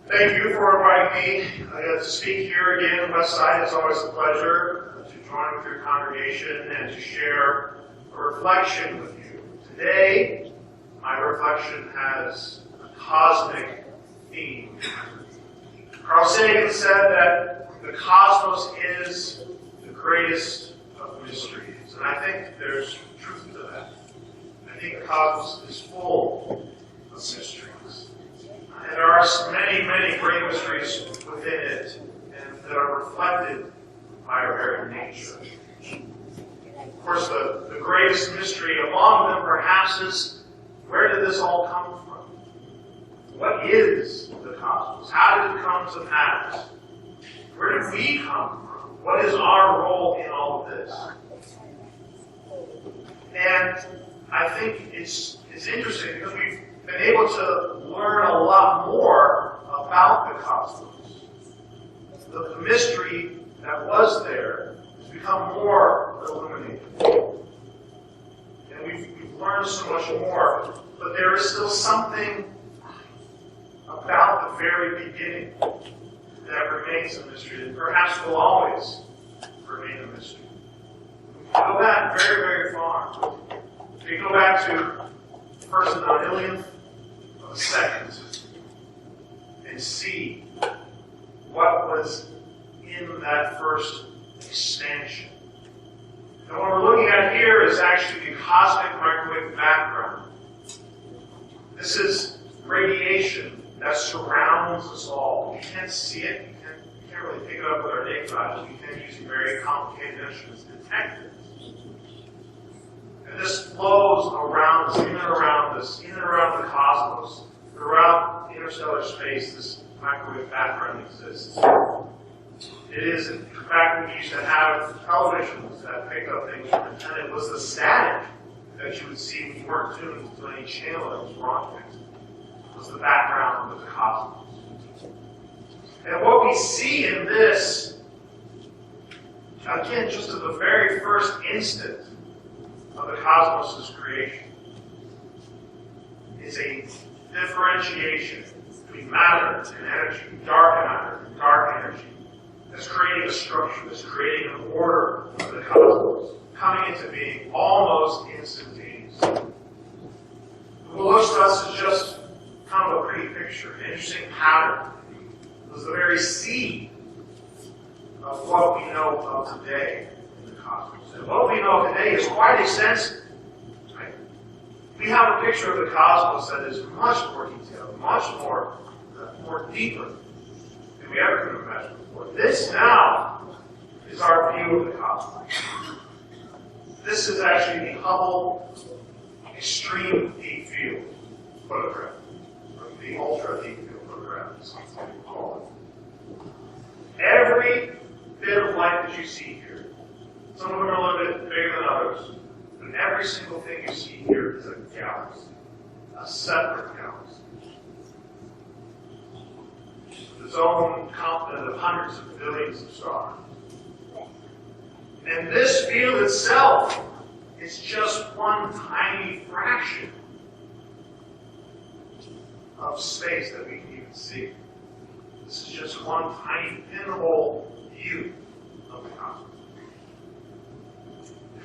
Thank you for inviting me to speak here again in Westside. It's always a pleasure to join with your congregation and to share a reflection with you. Today, my reflection has a cosmic theme. Carl Sagan said that the cosmos is the greatest of mysteries, and I think there's truth to that. I think the cosmos is full of mysteries. And there are many, many great mysteries within it, and that are reflected by our very nature. Of course, the greatest mystery among them, perhaps, is where did this all come from? What is the cosmos? How did it come to pass? Where did we come from? What is our role in all of this? And I think it's interesting because we've been able to learn a lot more about the cosmos. The mystery that was there has become more illuminated. And we've learned so much more, but there is still something about the very beginning that remains a mystery, and perhaps will always remain a mystery. We can go back very, very far. We can go back to the first and a millionth of a second and see what was in that first expansion. And what we're looking at here is actually the cosmic microwave background. This is radiation that surrounds us all. We can't see it. We can't really pick it up with our naked eyes. We can't use very complicated instruments to detect it. And this flows around us, in and around us, in and around the cosmos. Throughout interstellar space, this microwave background exists. It is, in fact, we used to have televisions that picked up things from it, and it was the static that you would see when you weren't tuned to any channel that was broadcast. It was the background of the cosmos. And what we see in this, again, just at the very first instant of the cosmos' creation, is a differentiation between matter and energy, dark matter and dark energy. That's creating a structure, that's creating an order of the cosmos, coming into being almost instantaneous. What looks to us is just kind of a pretty picture, an interesting pattern. It was the very seed of what we know of today in the cosmos. And what we know today is quite extensive. Right? We have a picture of the cosmos that is much more detailed, much more deeper than we ever could have imagined before. This now is our view of the cosmos. This is actually the Hubble Extreme Deep Field photograph, or the Ultra Deep Field photograph, is what we call it. Every bit of light that you see here, some of them are a little bit bigger than others, but every single thing you see here is a galaxy, a separate galaxy. With its own complement of hundreds of billions of stars. And this field itself is just one tiny fraction of space that we can even see. This is just one tiny pinhole view of the cosmos.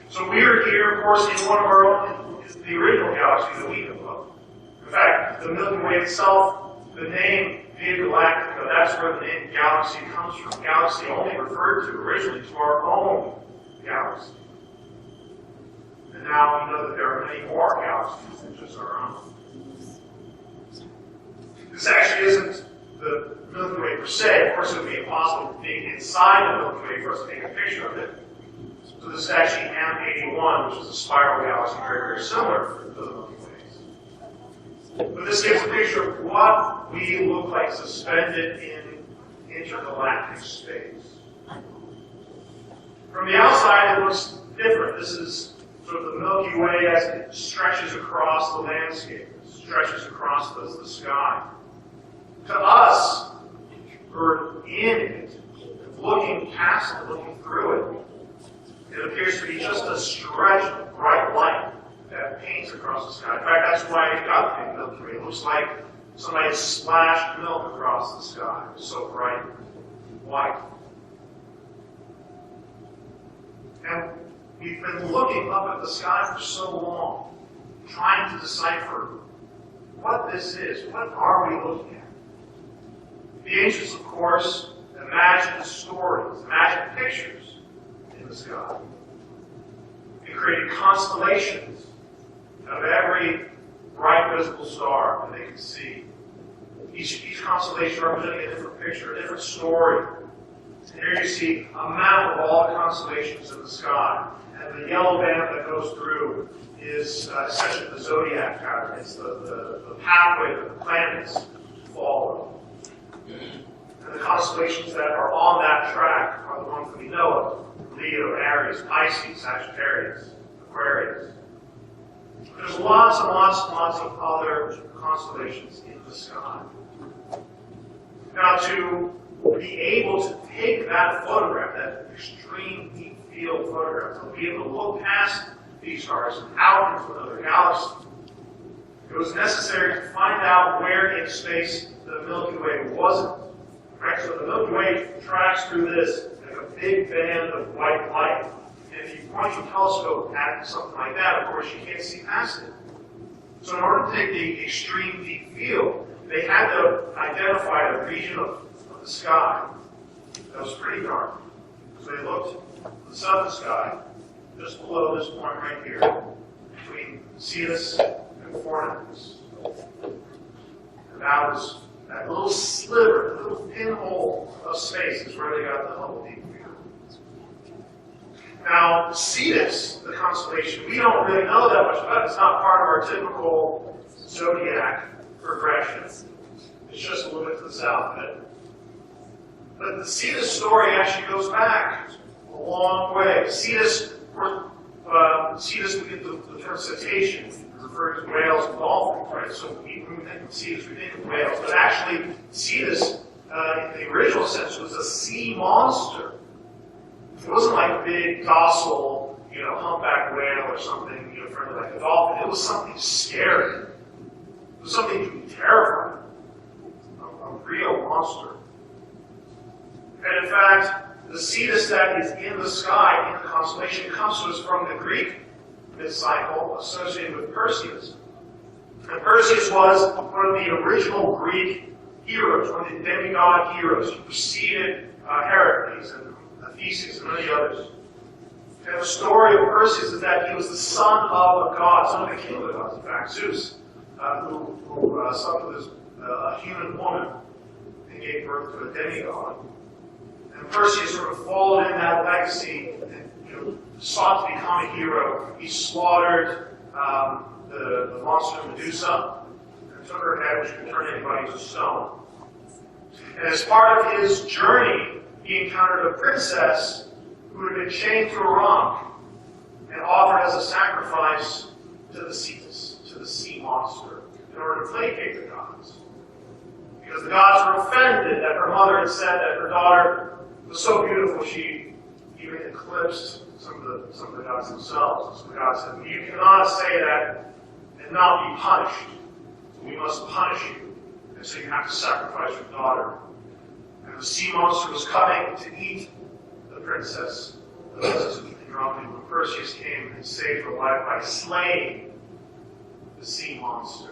So we are here, of course, in one of our own, the original galaxy that we know of. In fact, the Milky Way itself, the name Via Galactica, that's where the name galaxy comes from. Galaxy only referred to originally to our own galaxy. And now we know that there are many more galaxies than just our own. This actually isn't the Milky Way per se. Of course, it would be impossible being inside the Milky Way for us to take a picture of it. So this is actually M81, which is a spiral galaxy very, very similar to the Milky Way. But this gives a picture of what we look like suspended in intergalactic space. From the outside, it looks different. This is sort of the Milky Way as it stretches across the landscape, it stretches across the sky. To us, we're in it, looking past it, looking through it. It appears to be just a stretch of bright light that paints across the sky. In fact, that's why it got the name Milky Way. It looks like Somebody splashed milk across the sky. It was so bright white. And we've been looking up at the sky for so long, trying to decipher what this is. What are we looking at? The ancients, of course, imagined stories, imagined pictures in the sky. They created constellations of every bright visible star that they could see. Each constellation representing a different picture, a different story. And here you see a map of all the constellations in the sky. And the yellow band that goes through is essentially the zodiac pattern. It's the pathway that the planets follow. And the constellations that are on that track are the ones that we know of. Leo, Aries, Pisces, Sagittarius, Aquarius. There's lots and lots and lots of other constellations in the sky. Now, to be able to take that photograph, that extreme deep field photograph, to be able to look past these stars and out into another galaxy, it was necessary to find out where in space the Milky Way wasn't. Right? So the Milky Way tracks through this like a big band of white light. And if you point your telescope at something like that, of course, you can't see past it. So in order to take the extreme deep field, they had to identify a region of the sky that was pretty dark. So they looked at the southern sky, just below this point right here, between Cetus and Fornix. And that little sliver, that little pinhole of space is where they got the Hubble deep field. Now, Cetus, the constellation, we don't really know that much about it. It's not part of our typical zodiac progression. It's just a little bit to the south of it. But the Cetus story actually goes back a long way. Cetus, we get the term cetacean. It refers to whales and dolphins, right? So when we think of Cetus, we think of whales. But actually, Cetus, in the original sense, was a sea monster. It wasn't like a big, docile, humpback whale or something, friendly like a dolphin. It was something scary. It was something to be terrified. A real monster. And in fact, the Cetus that is in the sky, in the constellation, comes to us from the Greek myth-cycle associated with Perseus. And Perseus was one of the original Greek heroes, one of the demigod heroes. He preceded Heracles and Theseus and many others. And the story of Perseus is that he was the son of a god, son of the king of the gods, in fact, Zeus, who slept with a human woman and gave birth to a demigod. And Perseus sort of followed in that legacy and sought to become a hero. He slaughtered the monster Medusa and took her head, which could turn anybody to stone. And as part of his journey, he encountered a princess who had been chained to a rock and offered as a sacrifice to the Cetus, to the sea monster, in order to placate the gods. Because the gods were offended that her mother had said that her daughter was so beautiful she even eclipsed some of the gods themselves. So the gods said, "You cannot say that and not be punished. We must punish you. And so you have to sacrifice your daughter." And the sea monster was coming to eat the princess. The princess was drunk, and when Perseus came and saved her life by slaying the sea monster.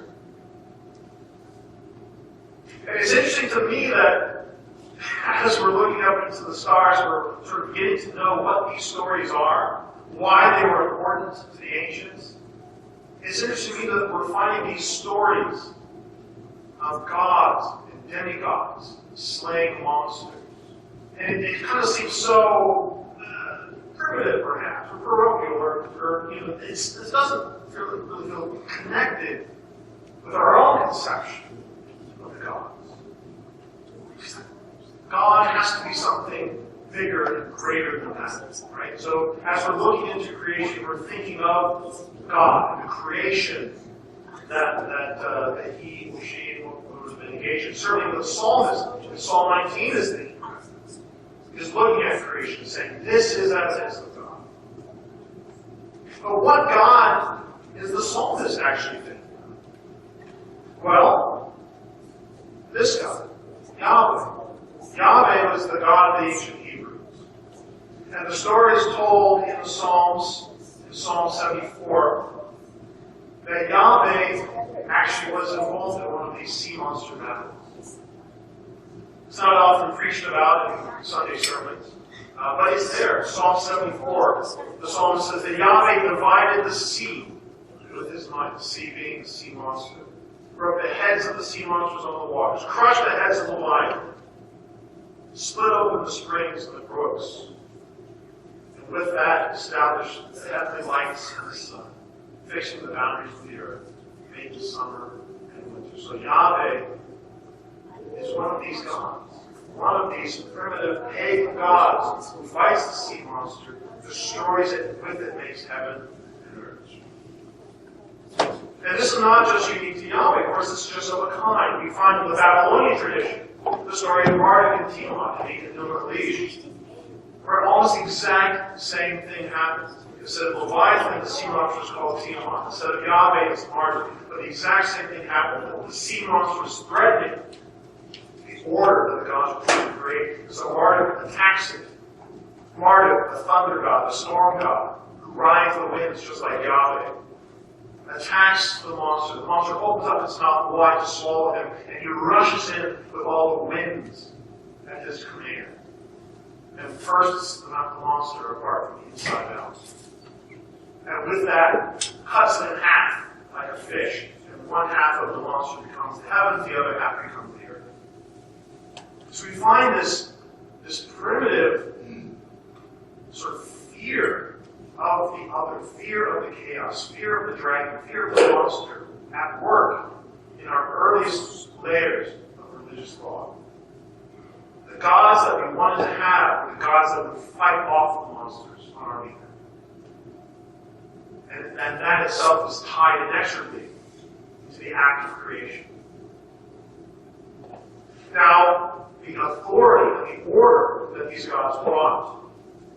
And it's interesting to me that as we're looking up into the stars, we're sort of getting to know what these stories are, why they were important to the ancients. It's interesting to me that we're finding these stories of gods and demigods slaying monsters. And it kind of seems so primitive, perhaps, or parochial, or it doesn't really feel connected with our own conception of the gods. God has to be something bigger and greater than that, right? So as we're looking into creation, we're thinking of God, the creation that he or she has been engaged in. Certainly the psalmist in Psalm 19 is thinking of. He's looking at creation saying, this is evidence of God. But what God is the psalmist actually thinking of? Well, actually was involved in one of these sea monster battles. It's not often preached about in Sunday sermons, but it's there. Psalm 74, the psalmist says that Yahweh divided the sea with his might, the sea being the sea monster. Broke the heads of the sea monsters on the waters, crushed the heads of the lion, split open the springs and the brooks, and with that established the heavenly lights and the sun, fixing the boundaries of the earth, making summer and winter. So Yahweh is one of these gods, one of these primitive pagan gods who fights the sea monster, destroys it, and with it makes heaven and earth. And this is not just unique to Yahweh. Of course, it's just of a kind. We find in the Babylonian tradition the story of Marduk and Tiamat in ancient Numer, where almost the exact same thing happens. Instead of Leviathan, the sea monster is called Tiamat. Instead of Yahweh, it's Marduk. But the exact same thing happened. The sea monster is threatening the order that the gods were to create. So Marduk attacks it. Marduk, the thunder god, the storm god, who rides the winds just like Yahweh, attacks the monster. The monster opens up its mouth wide to swallow him, and he rushes in with all the winds at his command, and bursts the monster apart from the inside out. And with that, cuts it in half like a fish, and one half of the monster becomes the heavens, the other half becomes the earth. So we find this primitive sort of fear of the other, fear of the chaos, fear of the dragon, fear of the monster at work in our earliest layers of religious thought. The gods that we wanted to have were the gods that would fight off the monsters on our behalf. And that itself is tied inexorably to the act of creation. Now, the authority and the order that these gods brought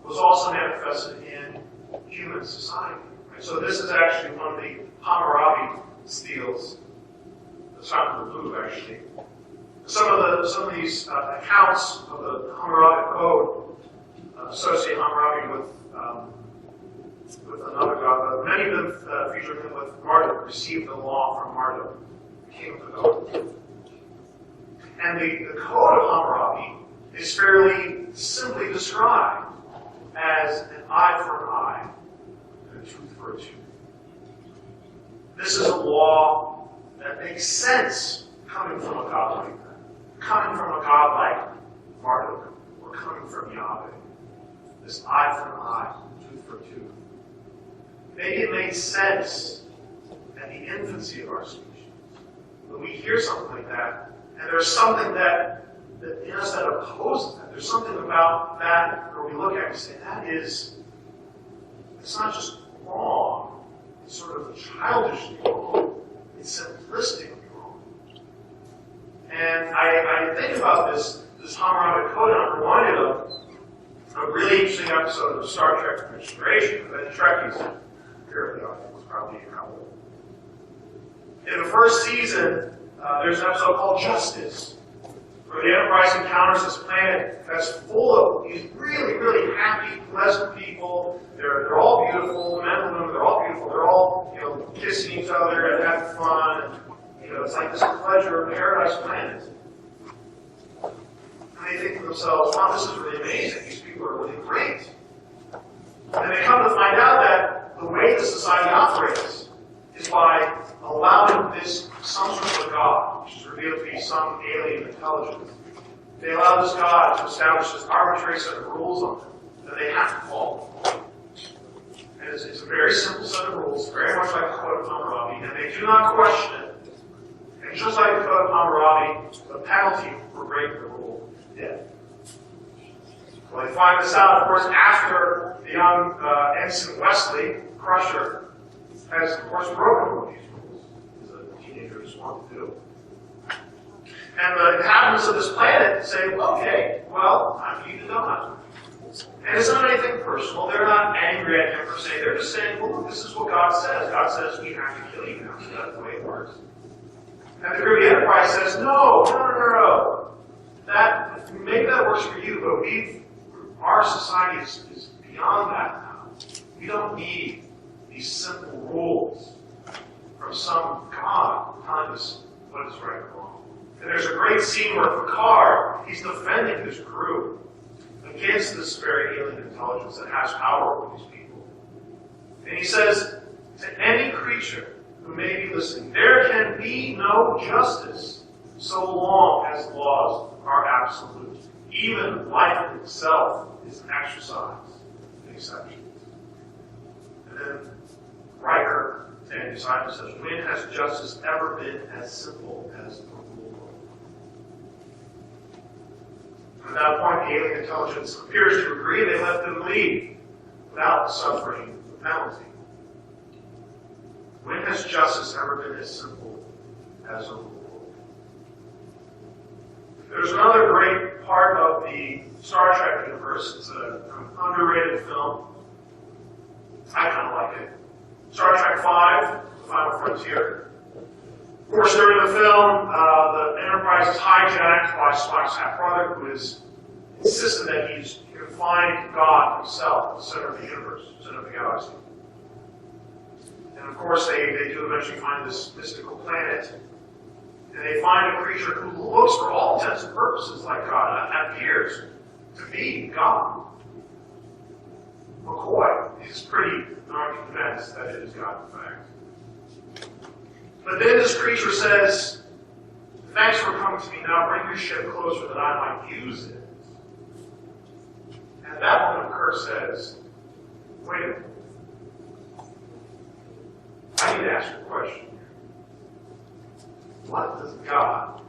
was also manifested in human society. Right? So this is actually one of the Hammurabi steles. It's not in the Louvre, actually. Some of these accounts of the Hammurabi code associate Hammurabi with another god, but many of them feature him with Marduk, received the law from Marduk, the king of the code. And the code of Hammurabi is fairly simply described as an eye for an eye and a tooth for a tooth. This is a law that makes sense coming from a god like that, coming from a god like Marduk, or coming from Yahweh. This eye for an eye, tooth for a tooth. Maybe it made sense at the infancy of our species. When we hear something like that, and there's something that in us that opposes that. There's something about that where we look at it and say, it's not just wrong, it's sort of childishly wrong. It's simplistically wrong. And I think about this Hammurabi code, and I'm reminded of a really interesting episode of Star Trek: Next Generation. The Trekkies here in the audience was probably how old. In the first season, there's an episode called Justice, where the Enterprise encounters this planet that's full of these really, really happy, pleasant people. They're all beautiful, men and women, they're all beautiful. They're all, kissing each other and having fun. It's like this pleasure paradise planet. And they think to themselves, wow, this is really amazing. These people are really great. And they come to find out that the way the society operates is by allowing this some sort of God, which is revealed to be some alien intelligence. They allow this God to establish this arbitrary set of rules on them that they have to follow. And it's a very simple set of rules, very much like the Code of Hammurabi, and they do not question it. And just like the Code of Hammurabi, the penalty for breaking the rule is death. Well, they find this out, of course, after the young Ensign Wesley, Crusher, has, of course, broken one of these rules, as the teenagers want to do. And the inhabitants of this planet say, okay, well, time for you to die. And it's not anything personal. They're not angry at him per se. They're just saying, well, look, this is what God says. God says we have to kill you now, so that's the way it works. And the crew of the Enterprise says, no. Maybe that works for you, but our society is beyond that now. We don't need these simple rules from some God telling is what is right and wrong. And there's a great scene where Picard, he's defending his crew against this very alien intelligence that has power over these people. And he says, to any creature who may be listening, there can be no justice so long as laws are absolute. Even life itself is an exercise in exceptions. And then Riker, Daniel Simon says, when has justice ever been as simple as the rule book? At that point, the alien intelligence appears to agree. They let them leave without suffering the penalty. When has justice ever been as simple as a rule? There's another great part of the Star Trek universe. It's an underrated film. I kind of like it. Star Trek V, The Final Frontier. Of course, during the film, the Enterprise is hijacked by Spock's half-brother, who is insistent that he can find God himself at the center of the universe, center of the galaxy. And of course, they do eventually find this mystical planet, and they find a creature who looks, for all intents and purposes, like God, and appears to be God. McCoy is pretty darn convinced that it is God, in fact. But then this creature says, thanks for coming to me. Now bring your ship closer that I might use it. And at that moment, Kirk says, wait a minute. I need to ask you a question. What does God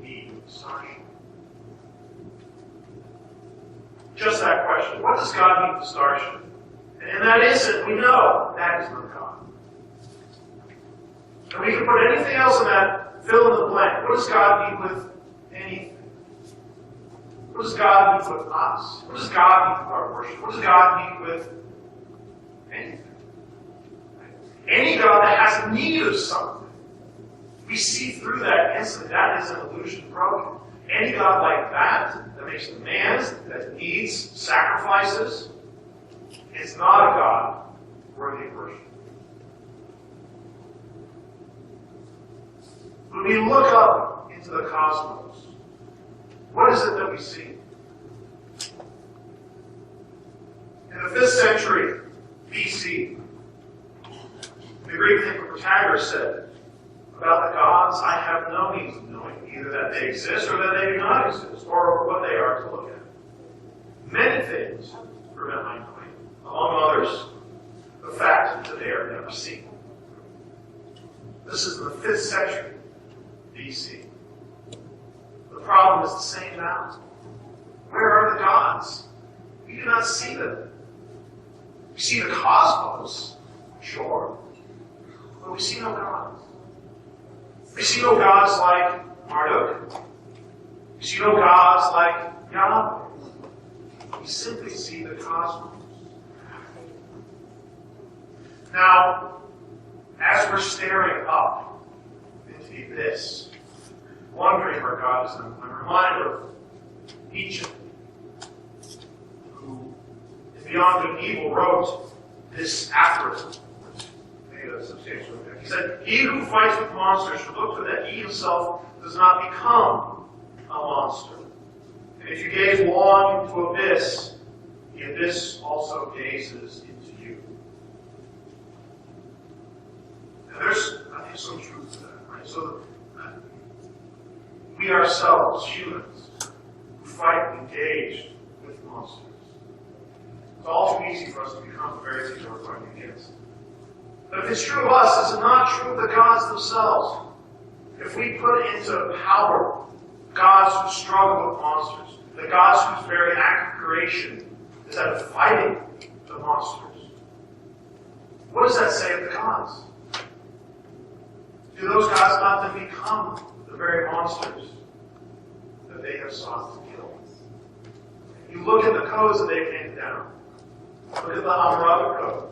need with starship? Just that question. What does God need with starship? And in that instant, we know that is not God. And we can put anything else in that fill in the blank. What does God need with anything? What does God need with us? What does God need with our worship? What does God need with anything? Any God that has need of something, we see through that instantly. That is an illusion broken. Any God like that makes demands, that needs sacrifices, is not a God worthy of worship. When we look up into the cosmos, what is it that we see? In the 5th century BC, the Greek thinker Protagoras said, about the gods, I have no means of knowing either that they exist or that they do not exist, or what they are to look at. Many things prevent my knowing, among others, the fact that they are never seen. This is the 5th century BC. The problem is the same now. Where are the gods? We do not see them. We see the cosmos, sure, but we see no gods. We see no gods like Marduk. We see no gods like Yahweh. We simply see the cosmos. Now, as we're staring up into the abyss, wondering where God is, I'm reminded of Nietzsche, who, in Beyond Good and Evil, wrote this aphorism. A substantial impact. He said, he who fights with monsters should look to that he himself does not become a monster. And if you gaze long into abyss, the abyss also gazes into you. Now there's, I think, some truth to that, right? So we ourselves, humans, who fight and engage with monsters. It's all too easy for us to become the very things we're fighting against. But if it's true of us, is it not true of the gods themselves? If we put into power gods who struggle with monsters, the gods whose very act of creation is that of fighting the monsters, what does that say of the gods? Do those gods not then become the very monsters that they have sought to kill? You look at the codes that they've handed down. Look at the Hammurabi Code.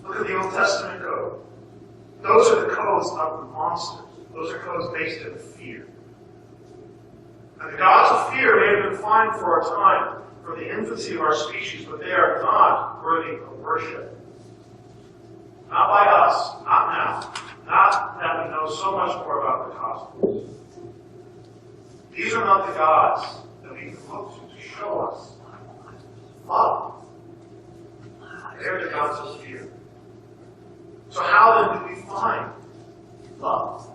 Look at the Old Testament code. Those are the codes of the monsters. Those are codes based in fear. And the gods of fear may have been fine for our time, for the infancy of our species, but they are not worthy of worship. Not by us, not now, not that we know so much more about the cosmos. These are not the gods that we can look to show us love. They're the gods of fear. So how then do we find love?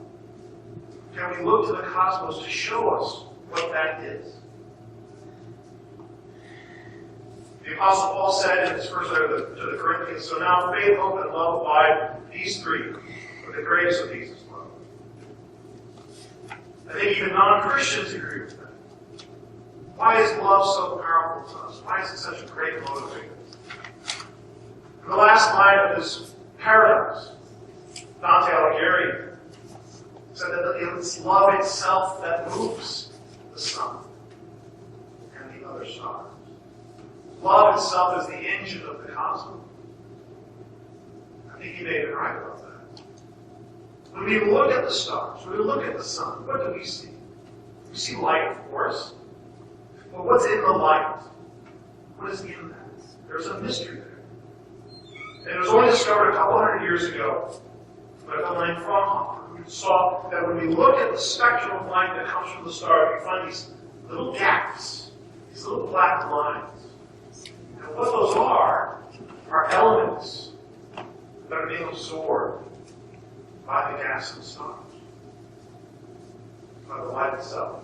Can we look to the cosmos to show us what that is? The Apostle Paul said in his first letter to the Corinthians, so now faith, hope, and love abide, these three, are the greatest of these is love. I think even non-Christians agree with that. Why is love so powerful to us? Why is it such a great motivator? In the last line of this paradox, Dante Alighieri said that it's love itself that moves the sun and the other stars. Love itself is the engine of the cosmos. I think he may have been right about that. When we look at the stars, when we look at the sun, what do we see? We see light, of course. But what's in the light? What is in that? There's a mystery there. And it was only discovered a couple hundred years ago by a fellow named Fraunhofer, who saw that when we look at the spectrum of light that comes from the stars, we find these little gaps, these little black lines. And what those are elements that are being absorbed by the gas in the stars, by the light itself.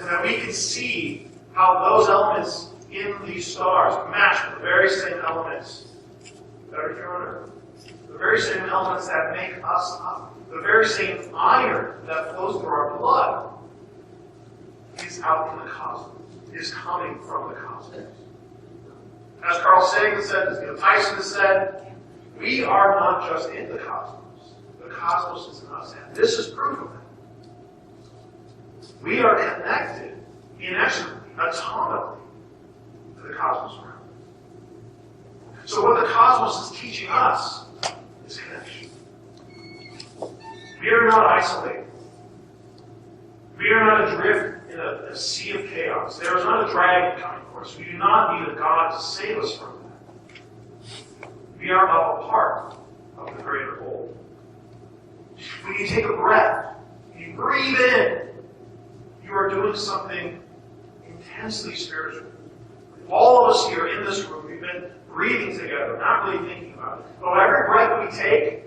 And that we can see how those elements in these stars match with the very same elements that are here on Earth. The very same elements that make us up. The very same iron that flows through our blood is out in the cosmos, is coming from the cosmos. As Carl Sagan said, as Neil Tyson has said, we are not just in the cosmos. The cosmos is in us. And this is proof of that. We are connected inexorably, atomically, to the cosmos around us. So what the cosmos is teaching us is connection. We are not isolated. We are not adrift in a sea of chaos. There is not a dragon coming for us. We do not need a God to save us from that. We are all a part of the greater whole. When you take a breath, you breathe in, you are doing something intensely spiritual. All of us here in this room, we've been breathing together, not really thinking about it. But every breath we take,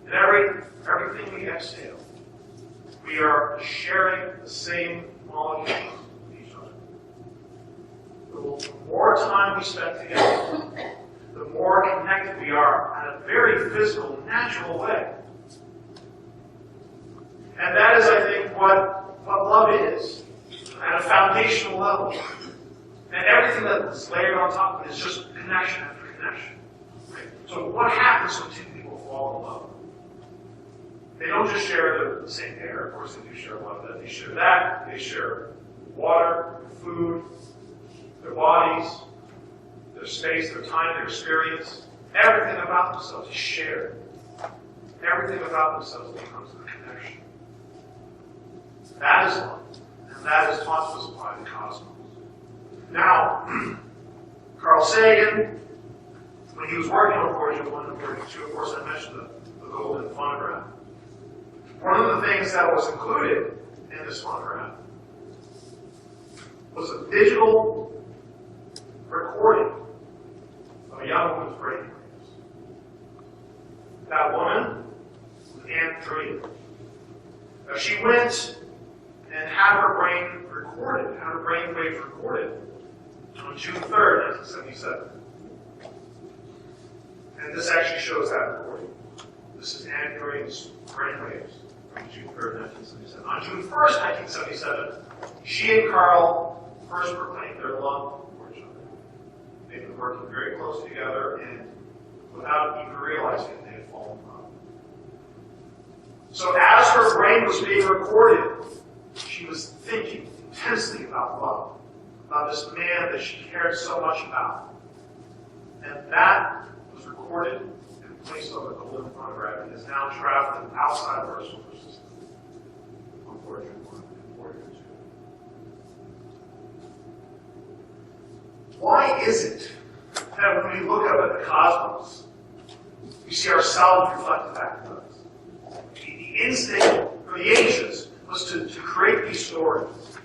and everything we exhale, we are sharing the same molecules with each other. The more time we spend together, the more connected we are in a very physical, natural way. And that is, I think, what love is at a foundational level. And everything that is layered on top of it is just connection after connection. Right? So what happens when two people fall in love? They don't just share the same air. Of course, they do share a lot of that. They share that. They share water, food, their bodies, their space, their time, their experience. Everything about themselves is shared. Everything about themselves becomes a connection. That is love. And that is taught to us by the cosmos. Now, Carl Sagan, when he was working on Voyager 1 and Voyager 2, of course, I mentioned the golden phonograph. One of the things that was included in this phonograph was a digital recording of a young woman's brain waves. That woman was Anne Dream. Now, she went and had her brain recorded, had her brain waves recorded on June 3rd, 1977. And this actually shows that recording. This is Anne Dream's brain waves on June 3rd, 1977. On June 1st, 1977, she and Carl first proclaimed their love for each other. They'd been working very close together, and without even realizing it, they had fallen in love. So as her brain was being recorded, she was thinking intensely about love, about this man that she cared so much about. And that was recorded and placed on the golden phonograph and is now traveling outside of our solar system on Voyager 1 and Voyager 2. Why is it that when we look up at the cosmos, We see ourselves reflected back to us. The instinct for the ancients was to create these stories,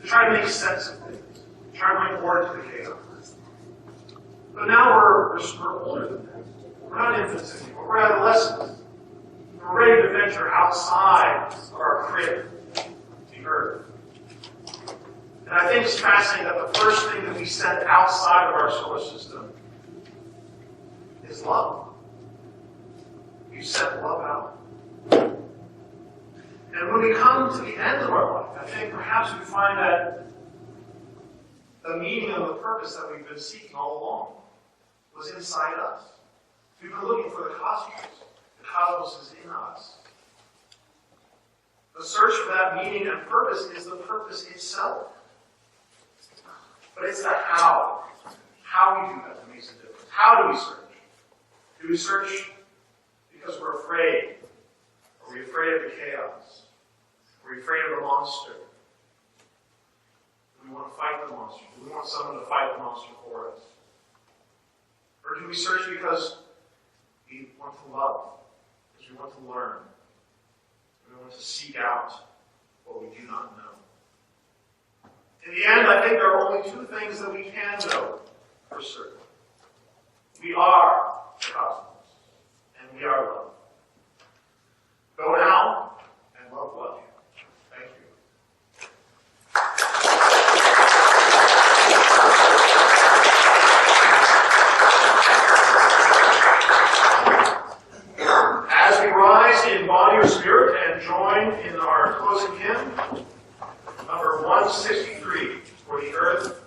to try to make sense of things, to try to bring order to the chaos. But now we're older than that. We're not infants anymore. We're adolescents. We're ready to venture outside of our crib, the earth. And I think it's fascinating that the first thing that we send outside of our solar system is love. You send love out. And when we come to the end of our life, I think perhaps we find that the meaning and the purpose that we've been seeking all along was inside us. We've been looking for the cosmos. The cosmos is in us. The search for that meaning and purpose is the purpose itself. But it's the how. How we do that that makes a difference. How do we search? Do we search because we're afraid? Are we afraid of the chaos? Are we afraid of the monster? Do we want to fight the monster? Do we want someone to fight the monster for us? Or do we search because we want to love? Because we want to learn? We want to seek out what we do not know? In the end, I think there are only two things that we can know for certain. We are the cosmos, and we are love. Go now, and love well. Thank you. As we rise in body or spirit and join in our closing hymn, number 163, For the Earth